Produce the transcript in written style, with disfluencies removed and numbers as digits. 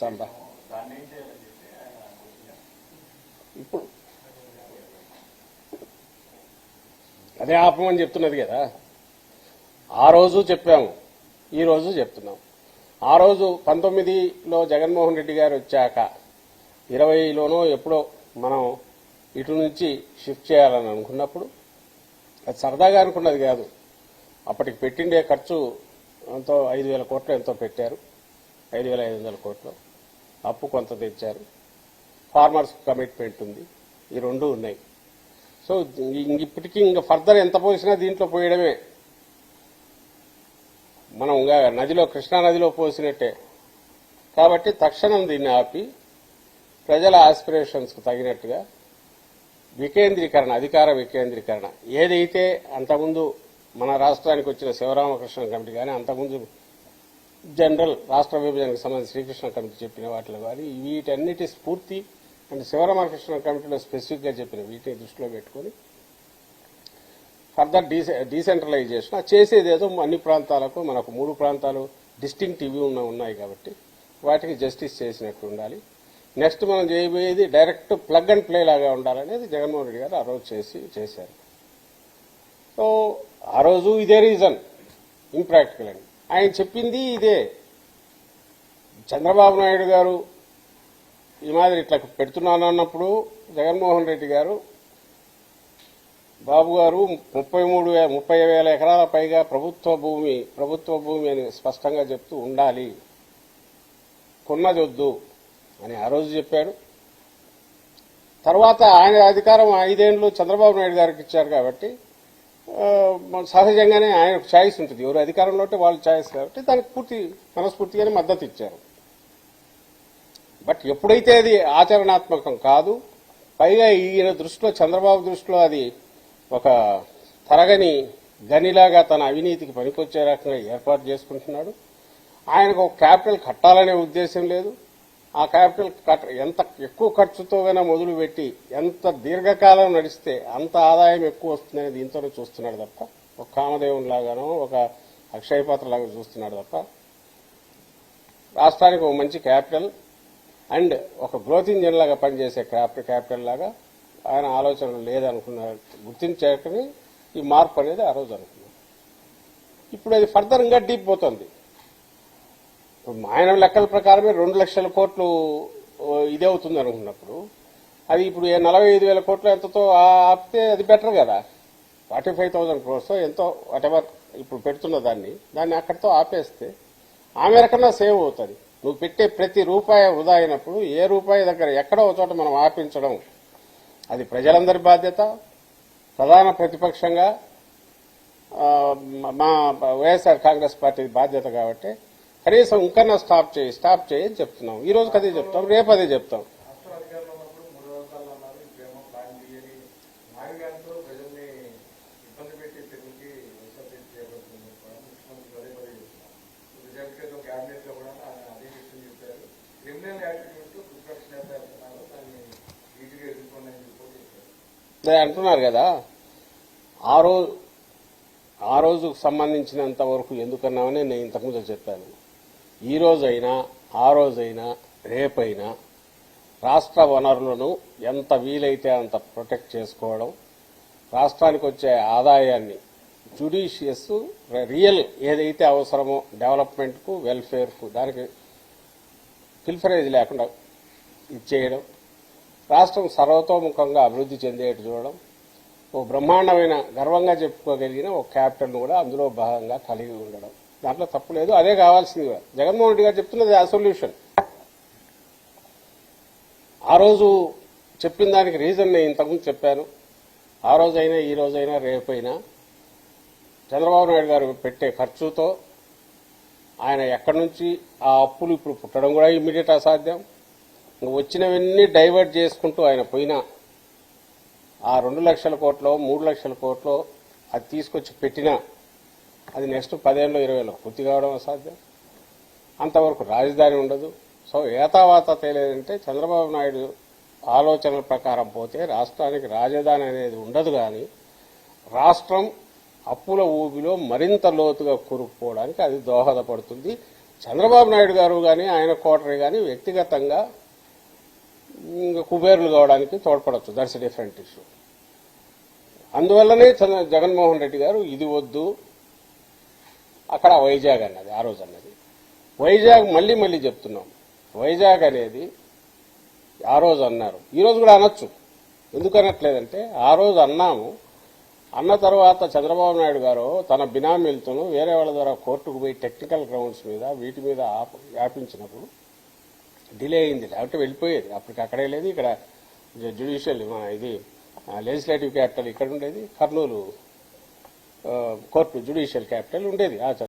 సంబా ఇప్పుడు అదే ఆపమని చెప్తున్నది కదా. ఆ రోజు చెప్పాము, ఈ రోజు చెప్తున్నాం. ఆ రోజు 19లో జగన్మోహన్ రెడ్డి గారు వచ్చాక 20లోనో ఎప్పుడో మనం ఇటు నుంచి షిఫ్ట్ చేయాలని అనుకున్నప్పుడు అది సరదాగా అనుకున్నది కాదు. అప్పటికి పెట్టిండే ఖర్చు ఎంతో 5,000 కోట్లు ఎంతో పెట్టారు, 5,500 కోట్లు. అప్పు కొంత తెచ్చారు, ఫార్మర్స్ కమిట్మెంట్ ఉంది, ఈ రెండు ఉన్నాయి. సో ఇప్పటికీ ఇంకా ఫర్దర్ ఎంత పోసినా దీంట్లో పోయడమే. మనం ఇంకా నదిలో, కృష్ణా నదిలో పోసినట్టే. కాబట్టి తక్షణం దీన్ని ఆపి ప్రజల ఆస్పిరేషన్స్కు తగినట్టుగా వికేంద్రీకరణ, అధికార వికేంద్రీకరణ ఏదైతే అంతకుముందు మన రాష్ట్రానికి వచ్చిన శివరామకృష్ణ కమిటీ కానీ, అంతకుముందు జనరల్ రాష్ట్ర విభజనకు సంబంధించి శ్రీకృష్ణ కమిటీ చెప్పిన వాటిలో కానీ, వీటన్నిటి స్ఫూర్తి అంటే శివరామకృష్ణ కమిటీలో స్పెసిఫిక్గా చెప్పిన వీటిని దృష్టిలో పెట్టుకుని ఫర్దర్ డీసెంట్రలైజేషన్ చేసేదేదో అన్ని ప్రాంతాలకు, మనకు 3 ప్రాంతాలు డిస్టింక్ట్ ఇవి ఉన్నాయి కాబట్టి వాటికి జస్టిస్ చేసినట్టు ఉండాలి. నెక్స్ట్ మనం చేయబోయేది డైరెక్ట్ ప్లగ్ అండ్ ప్లే లాగా ఉండాలనేది జగన్మోహన్ రెడ్డి గారు ఆ రోజు చేశారు. సో ఆ రోజు ఇదే రీజన్ ఇంప్రాక్టికల్ అని ఆయన చెప్పింది ఇదే. చంద్రబాబు నాయుడు గారు ఈ మాదిరి ఇట్లా పెడుతున్నానన్నప్పుడు జగన్మోహన్ రెడ్డి గారు, బాబు గారు 30,000 ఎకరాల పైగా ప్రభుత్వ భూమి అని స్పష్టంగా చెప్తూ ఉండాలి, కొన్నది వద్దు అని ఆ రోజు చెప్పాడు. తర్వాత ఆయన అధికారం 5 ఏళ్లు చంద్రబాబు నాయుడు గారికి ఇచ్చారు కాబట్టి సహజంగానే ఆయనకు ఛాయిస్ ఉంటుంది, ఎవరు అధికారంలో ఉంటే వాళ్ళు ఛాయిస్ కాబట్టి దానికి పూర్తి మనస్ఫూర్తిగానే మద్దతు ఇచ్చారు. బట్ ఎప్పుడైతే అది ఆచరణాత్మకం కాదు, పైగా ఈయన దృష్టిలో, చంద్రబాబు దృష్టిలో అది ఒక తరగని గనిలాగా తన అవినీతికి పనికొచ్చే రకంగా ఏర్పాటు చేసుకుంటున్నాడు. ఆయనకు ఒక క్యాపిటల్ కట్టాలనే ఉద్దేశం లేదు. ఆ క్యాపిటల్ ఎంత ఎక్కువ ఖర్చుతోనైనా మొదలుపెట్టి ఎంత దీర్ఘకాలం నడిస్తే అంత ఆదాయం ఎక్కువ వస్తుందని దీంతోనే చూస్తున్నాడు తప్ప, ఒక కామదేవుని లాగానో ఒక అక్షయ పాత్ర లాగా చూస్తున్నాడు తప్ప రాష్ట్రానికి ఒక మంచి క్యాపిటల్ అండ్ ఒక గ్రోత్ ఇంజిన్ లాగా పనిచేసే క్యాపిటల్ లాగా ఆయన ఆలోచనలు లేదనుకున్నారు. గుర్తించాకని ఈ మార్పు అనేది ఆ రోజు అనుకున్నారు. ఇప్పుడు అది ఫర్దర్ ఇంకా డీప్ పోతుంది. ఆయన లెక్కల ప్రకారమే 2 లక్షల కోట్లు ఇదే అవుతుంది అనుకున్నప్పుడు అది ఇప్పుడు 45,000 కోట్లు ఎంతతో ఆపితే అది బెటర్ కదా. 45,000 crores ఎంతో వాటెవర్ ఇప్పుడు పెడుతున్న దాన్ని అక్కడితో ఆపేస్తే ఆ మేరకన్నా సేవ్ అవుతుంది. నువ్వు పెట్టే ప్రతి రూపాయి వృధా అయినప్పుడు ఏ రూపాయి దగ్గర ఎక్కడో ఒక చోట మనం ఆపించడం అది ప్రజలందరి బాధ్యత. ప్రధాన ప్రతిపక్షంగా మా వైఎస్ఆర్ కాంగ్రెస్ పార్టీ బాధ్యత కాబట్టి కనీసం ఇంకన్నా స్టాప్ చేయి అని చెప్తున్నాం. ఈ రోజుకి అదే చెప్తాం, రేపు అదే చెప్తాం. అంటున్నారు కదా, ఆ రోజుకు సంబంధించినంత వరకు ఎందుకన్నామని నేను ఇంతకుముందు చెప్పాను. ఈ రోజైనా ఆ రోజైనా రేపైనా రాష్ట్ర వనరులను ఎంత వీలైతే అంత ప్రొటెక్ట్ చేసుకోవడం, రాష్ట్రానికి వచ్చే ఆదాయాన్ని జ్యుడిషియస్ రియల్ ఏదైతే అవసరమో డెవలప్మెంట్కు, వెల్ఫేర్కు, దానికి పిల్ఫరేజ్ లేకుండా ఇచ్చేయడం, రాష్ట్రం సర్వతోముఖంగా అభివృద్ధి చెందేట్టు చూడడం, ఓ బ్రహ్మాండమైన గర్వంగా చెప్పుకోగలిగిన ఒక క్యాపిటల్ను కూడా అందులో భాగంగా కలిగి ఉండడం, దాంట్లో తప్పు లేదు. అదే కావాల్సింది కూడా. జగన్మోహన్ రెడ్డి గారు చెప్తున్నది ఆ సొల్యూషన్. ఆ రోజు చెప్పిన దానికి రీజన్ నేను ఇంతకుముందు చెప్పాను. ఆ రోజైనా ఈ రోజైనా రేపైనా చంద్రబాబు నాయుడు గారు పెట్టే ఖర్చుతో ఆయన ఎక్కడి నుంచి ఆ అప్పులు ఇప్పుడు పుట్టడం కూడా ఇమ్మీడియట్ అసాధ్యం. వచ్చినవన్నీ డైవర్ట్ చేసుకుంటూ ఆయన పోయినా ఆ 2 లక్షల కోట్లో 3 లక్షల కోట్లో అది తీసుకొచ్చి పెట్టినా అది నెక్స్ట్ 10 ఏళ్ళు 20 ఏళ్ళు పూర్తి కావడం అసాధ్యం. అంతవరకు రాజధాని ఉండదు. సో ఏతావాత తేలేదంటే చంద్రబాబు నాయుడు ఆలోచనల ప్రకారం పోతే రాష్ట్రానికి రాజధాని అనేది ఉండదు. కానీ రాష్ట్రం అప్పుల ఊబిలో మరింత లోతుగా కూరుకుపోవడానికి అది దోహదపడుతుంది. చంద్రబాబు నాయుడు గారు కానీ ఆయన కోటరీ కానీ వ్యక్తిగతంగా కుబేరులు కావడానికి తోడ్పడచ్చు. That's different issue. అందువల్లనే జగన్మోహన్ రెడ్డి గారు ఇది వద్దు, అక్కడ వైజాగ్ అన్నది ఆ రోజు అన్నది. వైజాగ్ మళ్ళీ చెప్తున్నాం, వైజాగ్ అనేది ఆ రోజు అన్నారు, ఈ రోజు కూడా అనొచ్చు. ఎందుకు అనట్లేదంటే ఆ రోజు అన్నాము. అన్న తర్వాత చంద్రబాబు నాయుడు గారు తన బినామీలతోనూ వేరే వాళ్ళ ద్వారా కోర్టుకు పోయి టెక్నికల్ గ్రౌండ్స్ మీద వీటి మీద ఆపించినప్పుడు డిలే అయింది. లేకపోతే వెళ్ళిపోయేది. అప్పటికి అక్కడే లేదు, ఇక్కడ జ్యుడిషియల్ ఇది లెజిస్లేటివ్ క్యాపిటల్ ఇక్కడ ఉండేది, కర్నూలు కోర్టు జ్యుడిషియల్ క్యాపిటల్ ఉండేది.